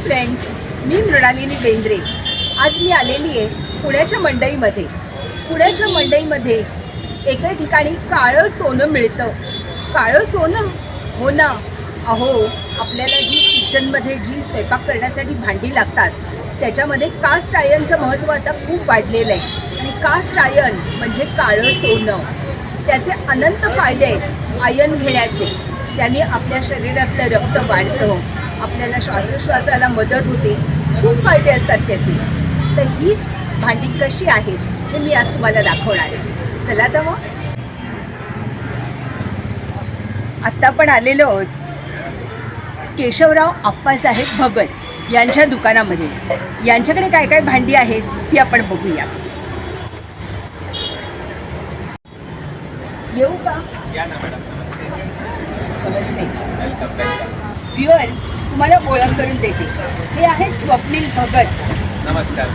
Friends, मी मृणालिनी बेंद्रे। आज मी आलेली आहे पुण्याच्या मंडईमध्ये। पुण्याच्या मंडईमध्ये एका ठिकाणी काळं सोनं मिळतं। काळं सोनं? हो ना। अहो, आपल्याला जी किचनमध्ये जी स्वयंपाक करण्यासाठी भांडी लागतात त्याच्यामध्ये कास्ट आयर्नचं महत्त्व आता खूप वाढलेलं आहे। आणि कास्ट आयर्न म्हणजे काळं सोनं। त्याचे अनंत फायदे आहेत आयर्न घेण्याचे। त्याने आपल्या शरीरातलं रक्त वाढतं, आपल्याला श्वासोच्छवासाला मदत होते, खूप फायदे असतात त्याचे। तर हीच भांडी कशी आहेत हे मी आज तुम्हाला दाखवणार आहे। चला तर मग। आत्ता पण आलेलो आहोत केशवराव आप्पासाहेब भगत यांच्या दुकानामध्ये। यांच्याकडे काय काय भांडी आहेत ती आपण बघूया। येऊ का? या ना मॅडम। नमस्ते। Welcome welcome. व्ह्युअर्स, तुम्हाला ओळख करून देते, हे आहेत स्वप्नील भगत। नमस्कार।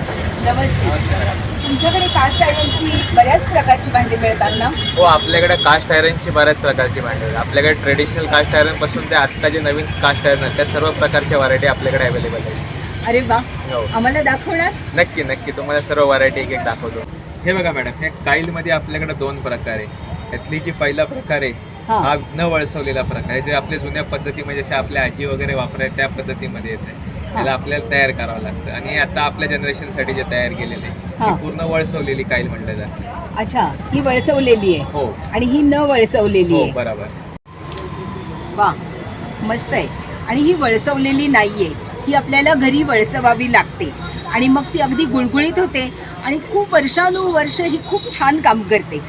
नमस्ते। नमस्ते मॅडम। तुमच्याकडे कास्ट आयर्नची बऱ्याच प्रकारची भांडी मिळतात ना? हो, आपल्याकडे कास्ट आयरनची बऱ्याच प्रकारची भांडी आहेत। आपल्याकडे ट्रेडिशनल कास्ट आयरन पासून ते आत्ता जे नवीन कास्ट आयरन आहेत त्या सर्व प्रकारच्या व्हरायटी आपल्याकडे अवेलेबल आहेत। अरे वा, हो, आम्हाला दाखवणार? नक्की नक्की तुम्हाला सर्व व्हरायटी एक एक दाखवतो। हे बघा मॅडम, हे काईलमध्ये आपल्याकडे दोन प्रकार आहे। त्यातली जी पहिला प्रकार आहे हा न वळसवलेला प्रकार आहे, जे आपल्या जुन्या पद्धतीमध्ये जसे आपल्या आजी वगैरे वापरायचे त्या पद्धतीमध्ये येते। त्याला आपल्याला तयार करावं लागतं। आणि आता आपल्या जनरेशनसाठी जे तयार केलेले आहे पूर्ण वळसवलेली काईल म्हणलं जातं। अच्छा, ही वळसवलेली आहे। हो आणि ही न वळसवलेली हो आहे। बरोबर। वा, मस्त आहे। आणि ही वळसवलेली नाहीये, ही आपल्याला घरी वळसवावी लागते आणि मग ती अगदी गुळगुळीत होते आणि खूप वर्षानुवर्ष ही खूप छान काम करते।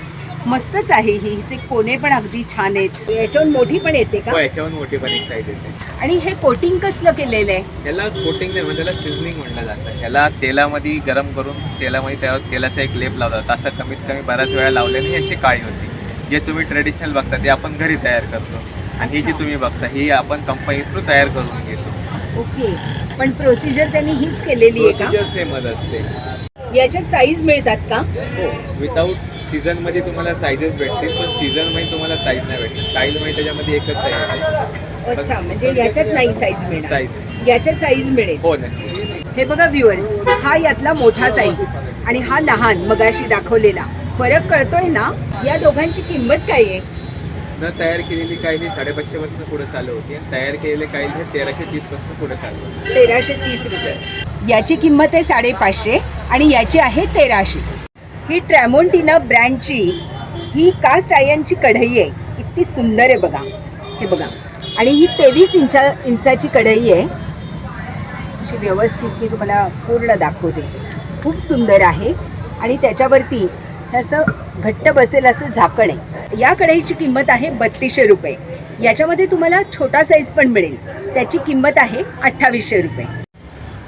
मस्तच आहे ही। हिचे कोने पण अगदी छान आहेत। याच्यावर मोठी पण येते का? हो, याच्यावर मोठी पण एक साईज येते। आणि हे कोटिंग कसलं केलेलं आहे? याला कोटिंग नाही म्हणजे त्याला सिझनिंग म्हणलं जातं। याला तेलामध्ये गरम करून तेलामध्ये त्यावर तेलाचा एक लेप लावतात। असं कमीत कमी बऱ्याच वेळा लावल्याने याची काळी होती। जे तुम्ही ट्रेडिशनल बघता ते आपण घरी तयार करतो आणि ही जी तुम्ही बघता ही आपण कंपनी थ्रू तयार करून घेतो। ओके, पण प्रोसिजर त्यांनी हीच केलेली आहे प्रोसिजर सेमच असते। का? याच्यात साईज मिळतात का? हो, विदाऊट सीझनमध्ये तुम्हाला साईजेस भेटतील, पण सीझनमध्ये तुम्हाला साईज नाही भेटणार। काईलमध्ये त्याच्यामध्ये एकच साईज आहे। अच्छा, म्हणजे याच्यात नाही साईज मिळणार, साईज याच्यात साईज मिळेल। हो नक्की। हे बघा व्ह्युअर्स, हा यातला मोठा साईज आणि हा लहान मगाशी दाखवलेला। फरक कळतोय ना? या दोघांची किंमत काय आहे? न तयार केलेली काईल ही 550 पासून पुढे चालू होती आणि तयार केलेले काईल हे 1330 पासून पुढे चालू होते। 1330 रुपये। याची किंमत आहे 550 आणि याची आहे 1300। ही ट्रॅमोंटिना ब्रँडची ही कास्ट आयर्नची कढई आहे। किती सुंदर आहे बघा, हे बघा। आणि ही 23 इंचाची कढई आहे। अशी व्यवस्थित मी तुम्हाला पूर्ण दाखवते। खूप सुंदर आहे आणि त्याच्यावरती हे असं घट्ट बसेल असं झाकण आहे। या कढईची किंमत आहे 3200 रुपये। याच्यामध्ये तुम्हाला छोटा साईज पण मिळेल, त्याची किंमत आहे 2800 रुपये।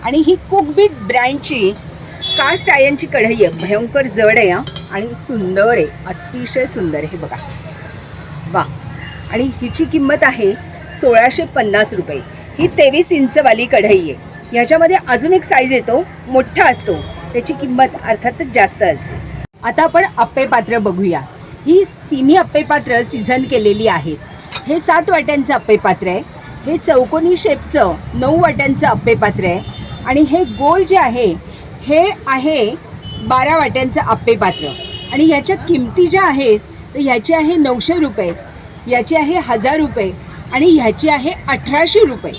आणि ही कुकबीट ब्रँडची कास्ट आयर्नची कढई आहे। भयंकर जड आहे आणि सुंदर आहे, अतिशय सुंदर आहे, हे बघा। वा, आणि हिची किंमत आहे 1650 रुपये। ही 23 इंचवाली कढई आहे। ह्याच्यामध्ये अजून एक साईज येतो, मोठा असतो, त्याची किंमत अर्थातच जास्त असते। आता आपण अप्पे पात्र बघूया। ही तिन्ही अप्पे पात्र सीझन केलेली आहेत। हे 7 वाट्यांचं अप्पे पात्र आहे। हे चौकोनी शेपचं 9 वाट्यांचं अप्पे पात्र आहे। आणि हे गोल जे आहे हे आहे 12 वाट्यांचं अप्पे पात्र। आणि ह्याच्या किमती ज्या आहेत तर ह्याची आहे 900 रुपये, याची आहे 1000 रुपये आणि ह्याची आहे 1800 रुपये।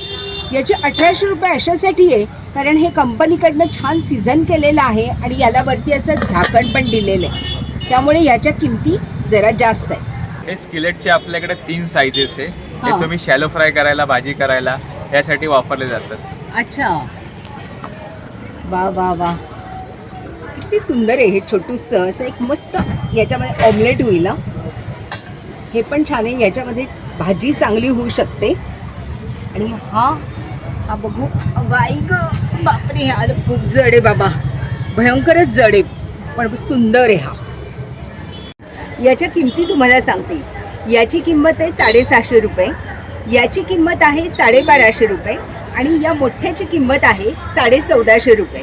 याचे 1800 रुपये अशासाठी आहे कारण हे कंपनीकडनं छान सीझन केलेलं आहे आणि याला वरती असं झाकण पण दिलेलं आहे, त्यामुळे याच्या किमती जरा जास्त आहे। हे स्किलेटचे आपल्याकडे 3 साईजेस आहे। हे तुम्ही शॅलो फ्राय करायला, भाजी करायला यासाठी वापरले जातात। अच्छा, वा वा वा, किती सुंदर आहे हे छोटूसं असं एक मस्त। याच्यामध्ये ऑमलेट होईल, हे पण छान आहे। याच्यामध्ये भाजी चांगली होऊ शकते। आणि हा बघू, गाई ग बापरे, हा खूप जड आहे बाबा, भयंकरच जड आहे, पण सुंदर आहे हा। याच्या किमती तुम्हाला सांगते। याची किंमत आहे 750 रुपये, याची किंमत आहे 1250 रुपये आणि या मोठ्याची किंमत आहे 1450 रुपये।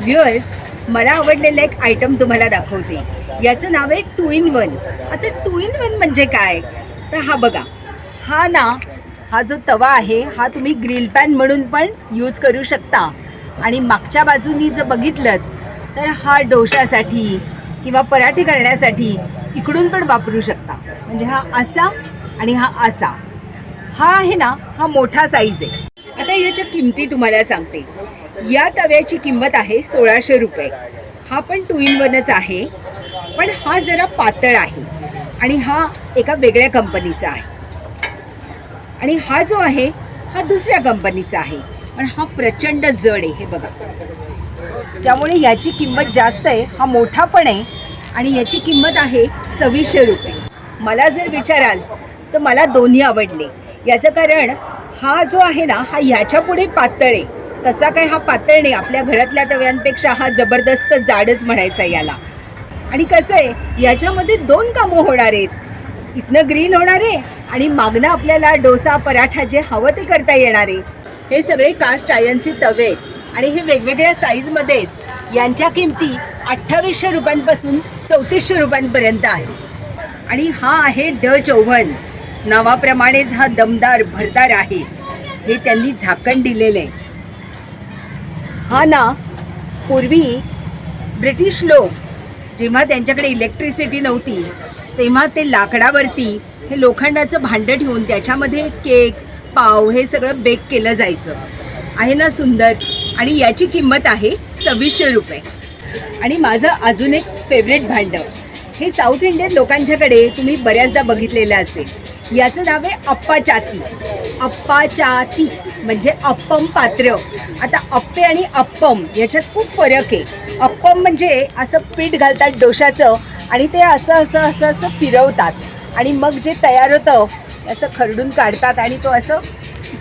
व्ह्युअर्स, मला आवडलेलं एक आयटम तुम्हाला दाखवते। याचं नाव आहे 2 in 1। आता 2 in 1 म्हणजे काय? तर हा बघा, हा ना हा जो तवा आहे हा तुम्ही ग्रिल पॅन म्हणून पण यूज करू शकता. आणि मागच्या बाजूनी जर बघितलं तर हा डोशासाठी किंवा पराठे करण्यासाठी इकडून पण वापरू शकता. म्हणजे हा असा आणि हा असा. हा आहे ना, हा मोठा साईज आहे. आता याच्या किमती तुम्हाला सांगते. या तव्याची किंमत आहे 1600 रुपये. हा पण 2 in 1च आहे, पण हा जरा पातळ आहे आणि हा एका वेगळ्या कंपनीचा आहे. आणि हा जो आहे हा दुसऱ्या कंपनीचा आहे, पण हा प्रचंड जड आहे, हे बघा. त्यामुळे याची किंमत जास्त आहे. हा मोठा पण आहे आणि याची किंमत आहे 2600 रुपये. मला जर विचाराल तर मला दोन्ही आवडले. याचं कारण हा जो आहे ना, हा ह्याच्या पुढे पातळ आहे. तसा काय हा पातळ नाही. आपल्या घरातल्या तव्यांपेक्षा हा जबरदस्त जाडच म्हणायचा याला. आणि कसं आहे, याच्यामध्ये 2 कामं होणार आहेत. इथनं ग्रिल होणार आहे आणि मागणं आपल्याला डोसा पराठा जे हवं ते करता येणार आहे. हे सगळे कास्ट आयर्नचे तवे आहेत आणि हे वेगवेगळ्या साईजमध्ये आहेत. यांच्या किमती 2800 रुपयांपासून 3400 रुपयांपर्यंत आहेत. आणि हा आहे डच ओव्हन. नावाप्रमाणेच हा दमदार भरदार आहे. हे त्यांनी झाकण दिलेलं आहे. हा ना, पूर्वी ब्रिटिश लोक जेव्हा त्यांच्याकडे इलेक्ट्रिसिटी नव्हती तेव्हा ते लाकडावरती हे लोखंडाचं भांडं ठेवून त्याच्यामध्ये केक पाव हे सगळं बेक केलं जायचं. आहे ना सुंदर. आणि याची किंमत आहे 2600 रुपये. आणि माझं अजून एक फेवरेट भांडं, हे साऊथ इंडियन लोकांच्याकडे तुम्ही बऱ्याचदा बघितलेलं असेल. याचं नाव आहे अप्पाचाती. अप्पाचाती म्हणजे अप्पम पात्र. आता अप्पे आणि अप्पम याच्यात खूप फरक आहे. अप्पम म्हणजे असं पीठ घालतात डोशाचं आणि ते असं असं असं असं फिरवतात आणि मग जे तयार होतं असं खरडून काढतात आणि तो असं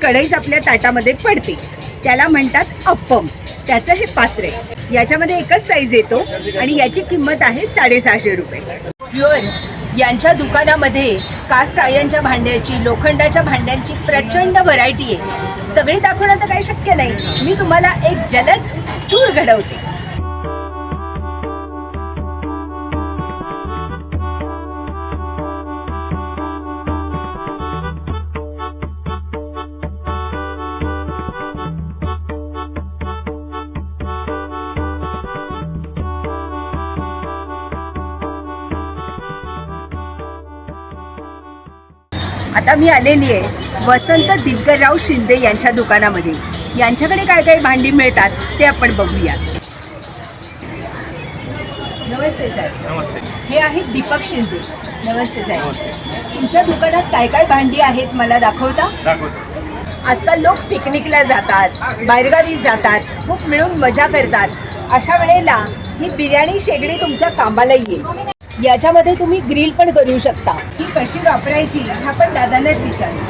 कढईच आपल्या ताटामध्ये पडते. त्याला म्हणतात अप्पम. त्याचं हे पात्र आहे. याच्यामध्ये एकच साईज येतो आणि याची किंमत आहे 650 रुपये. व्ह्युअर्स, यांच्या दुकानामध्ये कास्ट आयर्नच्या भांड्याची, लोखंडाच्या भांड्यांची प्रचंड व्हरायटी आहे. सगळी दाखवणं तर काही शक्य नाही. मी तुम्हाला एक जलद टूर घडवते. आता मी आलेली आहे वसंत दिनकरराव शिंदे यांच्या दुकानामध्ये. यांच्याकडे काय काय भांडी मिळतात ते आपण बघूया. नमस्ते साहेब. नमस्ते. हे आहेत दीपक शिंदे. नमस्ते साहेब. तुमच्या दुकानात काय काय भांडी आहेत मला दाखवता? आजकाल लोक पिकनिकला जातात, बाहेरगावी जातात, खूप मिळून मजा करतात. अशा वेळेला ही बिर्याणी शेगडी तुमच्या कामाला येईल. याच्यामध्ये तुम्ही ग्रिल पण करू शकता. ही कशी वापरायची हा पण दादांनाच विचारलं.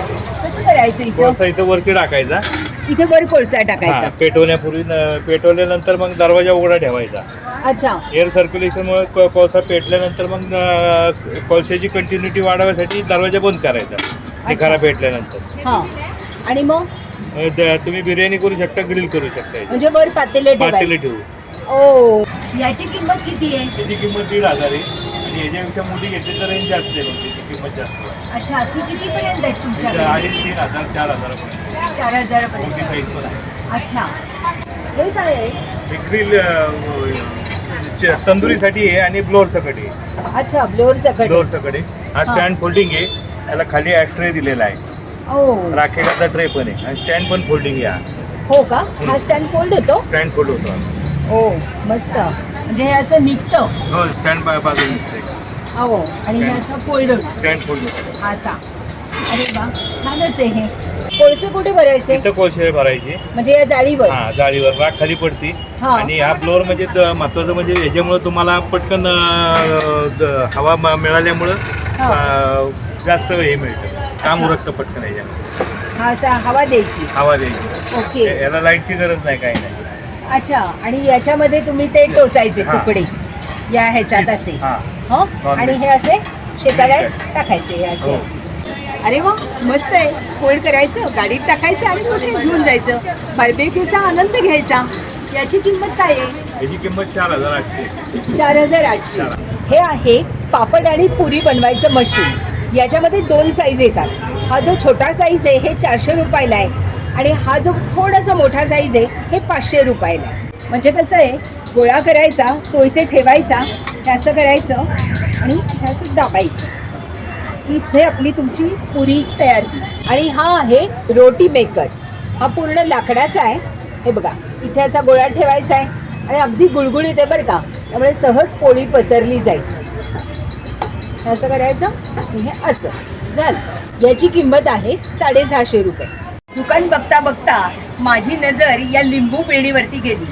कसं करायचं? इथं वरती टाकायचा. इथे वर कोळसा टाकायचा. पेटवण्यापूर्वी पेटवल्यानंतर मग दरवाजा उघडा ठेवायचा. अच्छा. एअर सर्क्युलेशनमुळे कोळसा पेटल्यानंतर मग कोळशाची कंटिन्युटी वाढवण्यासाठी दरवाजा बंद करायचा निखारा पेटल्यानंतर. हां. आणि मग तुम्ही बिर्याणी करू शकता, ग्रिल करू शकता. म्हणजे वर पातेले ठेवू. ओ, याची किंमत किती आहे? त्याची किंमत 1500 आहे आणि याच्यापेक्षा मोठी घेतली तर रेंज जास्त आहे, मग त्याची किंमत जास्त आहे. अच्छा. ती कितीपर्यंत आहे तुमच्याकडे? 2500, 3000, 4000 4000 पर्यंत. साईज पण आहे. अच्छा. हे काय आहे? हे ग्रिल तंदुरीसाठी आहे आणि ब्लोअर सकट आहे. अच्छा, ब्लोअर सकट. ब्लोअर सकट आहे. हा स्टँड फोल्डिंग आहे. त्याला खाली ॲस्ट्रे दिलेला आहे. ओ, राखेचा ट्रे पण आहे आणि स्टँड पण फोल्डिंग आहे. हो का? हा स्टँड फोल्ड होतो? स्टँड फोल्ड होतो. ओ, मस्त. म्हणजे हे असं निघतं. हो, स्टँड बाजूला निघते. हो, आणि हे असं फोल्ड होतं. स्टँड फोल्ड होतो. असा. अरे वा, छानच आहे हे. कोळसे कुठे भरायचे? इथं कोळसे भरायचे. म्हणजे या जाळीवर? हा, जाळीवर राख खाली पडते. हा. आणि हा फ्लोअर म्हणजे महत्वाचं म्हणजे याच्यामुळे तुम्हाला पटकन हवा मिळाल्यामुळं जास्त हे मिळतं. काम उरकतं पटकन याच्यामध्ये. हा, असा हवा द्यायची. हवा द्यायची. ओके. याला लाईटची गरज नाही, काही नाही. अच्छा. आणि याच्यामध्ये तुम्ही ते टोचायचे हा. तुकडे या ह्याच्यात असे. हा. हो. नॉन आणि हे असे शेताला टाकायचे हे असे हो. असे. अरे वा, मस्त आहे. फोल्ड करायचं, गाडीत टाकायचं आणि कुठे घेऊन जायचं. बार्बेक्यूचा आनंद घ्यायचा. याची किंमत काय आहे? याची किंमत 4800. 4800. हे आहे पापड आणि पुरी बनवायचं मशीन. याच्यामध्ये 2 साईज येतात. हा जो छोटा साईज आहे हे 400 रुपयाला आहे आणि हा जो थोडासा मोठा साईज आहे हे 500 रुपयाला आहे. म्हणजे कसं आहे, गोळा करायचा, तो इथे ठेवायचा, हे असं करायचं आणि हे असं दाबायचं, इथे आपली तुमची पुरी तयार झाली. आणि हा आहे रोटी मेकर. हा पूर्ण लाकडाचा आहे. हे बघा, इथे असा गोळा ठेवायचा आहे आणि अगदी गुळगुळीत आहे बरं का, त्यामुळे सहज पोळी पसरली जाईल. हे असं करायचं आणि हे असं झालं. याची किंमत आहे 650 रुपये. दुकान बघता बघता माझी नजर या लिंबू पेढीवरती गेली.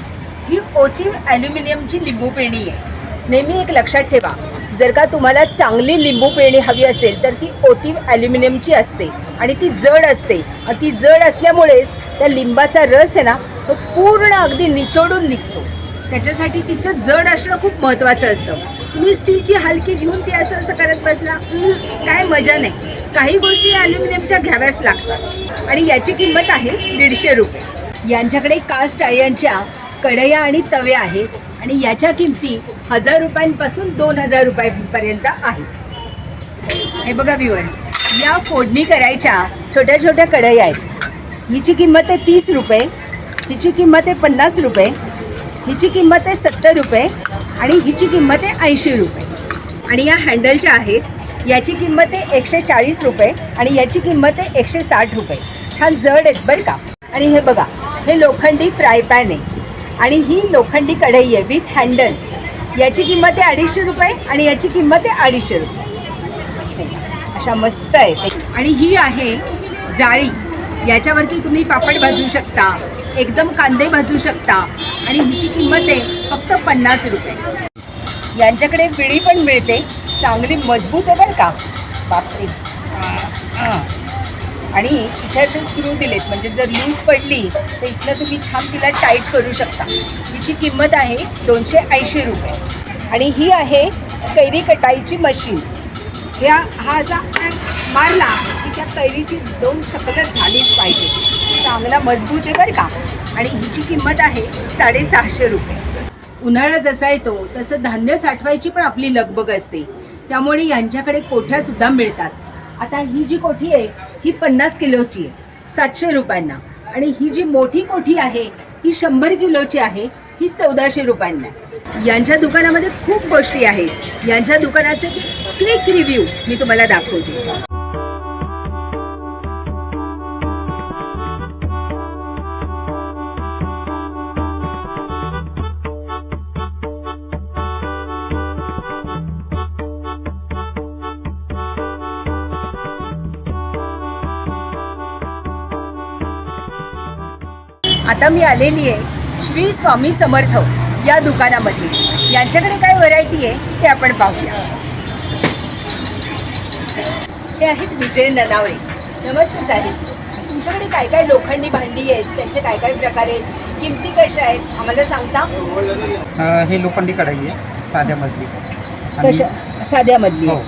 ही ओतीव ॲल्युमिनियमची लिंबू पेढी आहे. नेहमी एक लक्षात ठेवा, जर का तुम्हाला चांगली लिंबू पेढी हवी असेल तर ती ओतीव ॲल्युमिनियमची असते आणि ती जड असते. आणि ती जड असल्यामुळेच त्या लिंबाचा रस आहे ना, तो पूर्ण अगदी निचोडून निघतो. त्याच्यासाठी तिचं जड असणं खूप महत्त्वाचं असतं. तुम्ही स्टीलची हलकी घेऊन ती असं असं करत बसला, काय मजा नाही. काही गोष्टी ॲल्युमिनियमच्या घ्याव्याच लागतात. आणि याची किंमत आहे 150 रुपये. यांच्याकडे कास्ट आयर्नच्या कढया आणि तवे आहेत आणि याच्या किमती 1000 रुपयांपासून 2000 रुपयांपर्यंत आहेत. हे बघा व्ह्युअर्स, या फोडणी करायच्या छोट्या छोट्या कढया आहेत. हिची किंमत आहे 30 रुपये, हिची किंमत आहे 50 रुपये, हिची किंमत आहे 70 रुपये आणि हिची किंमत आहे 80 रुपये. आणि या हँडलच्या आहेत, याची किंमत आहे 140 रुपये आणि याची किंमत आहे 160 रुपये. छान जड आहेत बरं का. आणि हे बघा, हे लोखंडी फ्राय पॅन आहे आणि ही लोखंडी कढई आहे विथ हँडल. याची किंमत आहे 250 रुपये आणि याची किंमत आहे 250 रुपये. अशा मस्त आहेत. आणि ही आहे जाळी. याच्यावरती तुम्ही पापड भाजू शकता, एकदम कांदे भाजू शकता आणि हिची किंमत आहे फक्त 50 रुपये. यांच्याकडे विळी पण मिळते, चांगली मजबूत आहे बरं का. बापरे. आणि इथे असे स्क्रू दिलेत, म्हणजे जर लूज पडली तर इथनं तुम्ही छान तिला टाईट करू शकता. हिची किंमत आहे 280 रुपये. आणि ही आहे कैरी कटाईची मशीन. हा असा मारला की त्या कैरीची 2 शकलं झालीच पाहिजे. चांगला मजबूत आहे बरं का. आणि हिची किंमत आहे 650 रुपये. उन्हाळा जसा येतो तसं धान्य साठवायची पण आपली लगबग असते, त्यामुळे यांच्याकडे कोठ्यासुद्धा मिळतात. आता ही जी कोठी आहे ही 50 किलोची आहे 700 रुपयांना. आणि ही जी मोठी कोठी आहे ही 100 किलोची आहे, ही 1400 रुपयांना. यांच्या दुकानामध्ये खूप गोष्टी आहेत. यांच्या दुकानाचे क्विक रिव्ह्यू मी तुम्हाला दाखवते. आता मी आलेली आहे श्री स्वामी समर्थ या दुकानामध्ये. यांच्याकडे काय व्हरायटी आहे ते आपण पाहूया. हे आहेत विजय ननावरे. नमस्ते साहेब, तुमच्याकडे काय काय लोखंडी भांडी आहेत, त्यांचे काय काय प्रकार आहेत, किमती कशा आहेत आम्हाला सांगता? हे लोखंडी कढई आहे साध्या मधली. कशा? साध्यामधली. हो.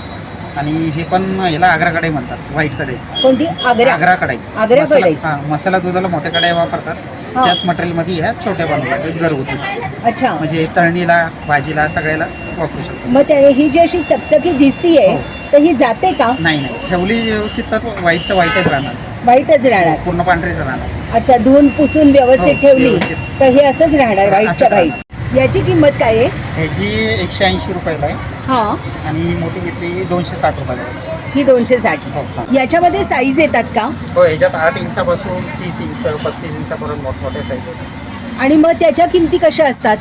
आणि हे पण याला आग्रा कढई म्हणतात, व्हाईट कढई. कोणती? आग्रा कढई. आग्रा कढई. हां, मसाला दुधाला मोठ्या कढया वापरतात, त्याच मटेरियलमध्ये ह्या छोट्या बनवतात घरगुती. अच्छा. म्हणजे तळणीला, भाजीला, सगळ्याला वापरू शकतो. मग ही जी अशी चकचकी दिसतीये हो. तर ही जाते का? नाही, ठेवली व्यवस्थित तर व्हाईटच राहणार. व्हाईटच राहणार. पूर्ण पांढरीच राहणार. अच्छा, धुवून पुसून व्यवस्थित हो, ठेवली व्यवस्थित. तर हे असंच राहणार व्हाईटच्या असं व्हाईट. याची किंमत काय आहे? ह्याची 180 रुपयाला आहे हा. आणि मोठी घेतली 260 रुपयाला आहे. ही 260. हो. याच्यामध्ये साईज येतात का? हो, ह्याच्यात 8 इंचापासून 30 इंच 35 इंचापर्यंत मोठमोठ्या साईज आहेत. आणि मग त्याच्या किमती कशा असतात?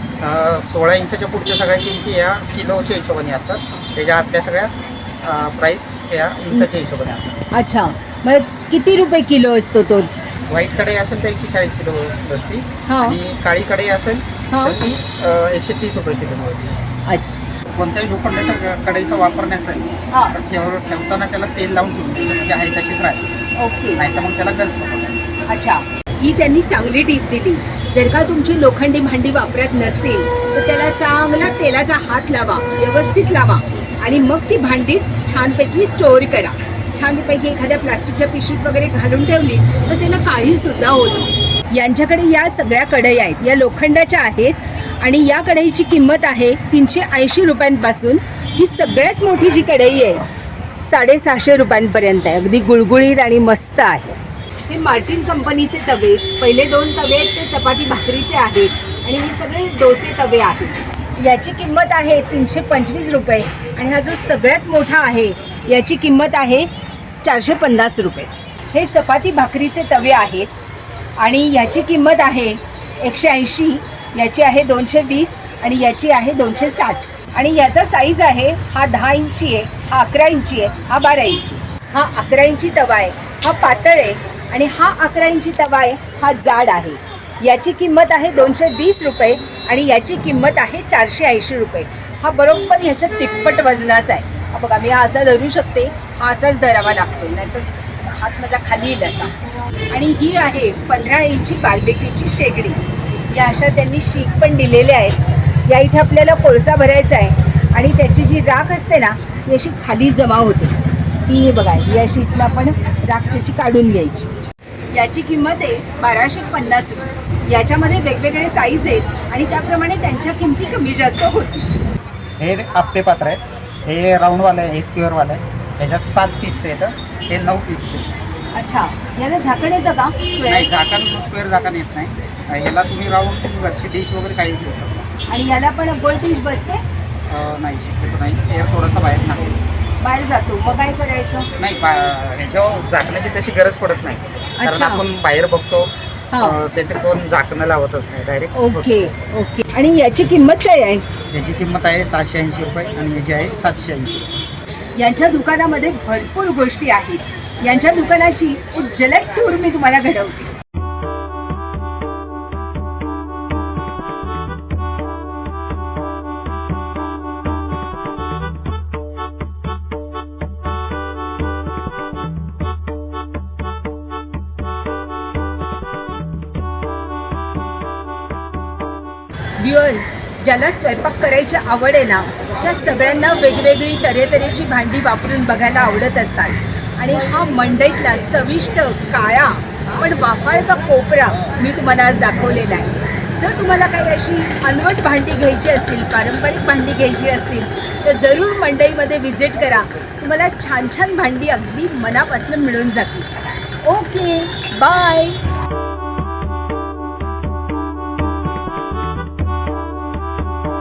16 इंचाच्या पुढच्या सगळ्या किमती या किलोच्या हिशोबाने असतात. त्याच्या आतल्या सगळ्या प्राईस ह्या इंचाच्या हिशोबाने असतात. अच्छा, मग किती रुपये किलो असतो तो? व्हाईट कढई असेल तर 140 किलो बसती हा. आणि काळी कढई असेल हा. तर ती 130 रुपये किलो बसते. अच्छा. कोणत्याही लोखंडाच्या कढईचा वापर नसेल हा. तर ठेवताना त्याला तेल लावून ठेवून त्याच्यामध्ये आहे तशीच राहील. ओके. नाही तर मग त्याला गंज पकडतो. अच्छा, ही त्यांनी चांगली टीप दिली. जर का तुमची लोखंडी भांडी वापरत नसतील तर त्याला चांगला तेलाचा हात लावा, व्यवस्थित लावा आणि मग ती भांडी छानपैकी स्टोअर करा. छानपैकी एखाद्या प्लास्टिकच्या पिशवीत वगैरे घालून ठेवली तर त्याला काही सुद्धा होत नाही. यांच्याकडे या सगळ्या कढई आहेत, या लोखंडाच्या आहेत आणि या कढईची किंमत आहे 380 रुपयांपासून. ही सगळ्यात मोठी जी कढई आहे 650 रुपयांपर्यंत आहे. अगदी गुळगुळीत आणि मस्त आहे. हे मार्टिन कंपनीचे तवे, पहिले 2 तवे आहेत ते चपाती भाकरीचे आहेत आणि हे सगळे डोसे तवे आहेत. याची किंमत आहे 325 रुपये आणि हा जो सगळ्यात मोठा आहे याची किंमत आहे 450 रुपये. हे चपाती भाकरीचे तवे आहेत आणि याची किंमत आहे 180, याची आहे 220 आणि याची आहे 260. आणि याचा साईज आहे हा 10 इंची आहे, हा 11 इंची आहे, हा 12 इंची. हा 11 इंची तवा आहे, हा पातळ आहे आणि हा 11 इंची तवा आहे, हा जाड आहे. याची किंमत आहे 220 रुपये आणि याची किंमत आहे 480 रुपये. हा बरोबर ह्याच्या तिप्पट वजनाचा आहे. हा बघा, मी हा असा धरू शकते, हा असाच धरावा लागतो, नाहीतर हात माझा खाली येईल असा. आणि ही आहे 15 इंची बार्बेक्यूची शेगडी. या अशा त्यांनी शीक पण दिलेल्या आहेत. या इथे आपल्याला कोळसा भरायचा आहे आणि त्याची जी राख असते ना ती अशी खाली जमा होते. ती हे बघा, या शीटला आपण राख त्याची काढून घ्यायची. याची किंमत आहे 1250 रुपये. याच्यामध्ये वेगवेगळे साईज आहेत आणि त्याप्रमाणे त्यांच्या किमती कमी जास्त होतील. हे आपले पात्र आहेत. हे राऊंडवालं आहे, हे स्क्वेअरवालं आहे. ह्याच्यात 7 पीसचे येतं, हे 9 पीसचे. अच्छा, याला झाकण येतं का? नाही, झाकण स्क्वेअर झाकण येत नाही. ह्याला तुम्ही राऊंड वरची डिश वगैरे काही घेऊ शकता. आणि याला पण गोल डिश बसते? नाही, शक्यतो नाही. एअर थोडासा बाहेर नाही, बाहेर जातो, मग काय करायचं? नाही ह्याच्यावर झाकण्याची तशी गरज पडत नाही. कारण अच्छा. आपण बाहेर बघतो हा. त्याचे कोण झाकणं लावतच नाही, डायरेक्ट. Okay okay. आणि याची किंमत काय आहे? याची किंमत आहे 680 रुपये आणि याची आहे 780. यांच्या दुकानामध्ये भरपूर गोष्टी आहेत. यांच्या दुकानाची एक जलद टूर मी तुम्हाला घडवते. व्ह्युअर्स, ज्याला स्वयंपाक करायची आवड आहे ना त्या सगळ्यांना वेगवेगळी तऱ्हेची भांडी वापरून बघायला आवडत असतात. आणि हा मंडईतला चविष्ट काळा पण वाफाळता कोपरा मी तुम्हाला आज दाखवलेला आहे. जर तुम्हाला काही अशी अनवट भांडी घ्यायची असतील, पारंपरिक भांडी घ्यायची असतील तर जरूर मंडईमध्ये व्हिजिट करा. तुम्हाला छान छान भांडी अगदी मनापासून मिळून जातील. Okay, bye.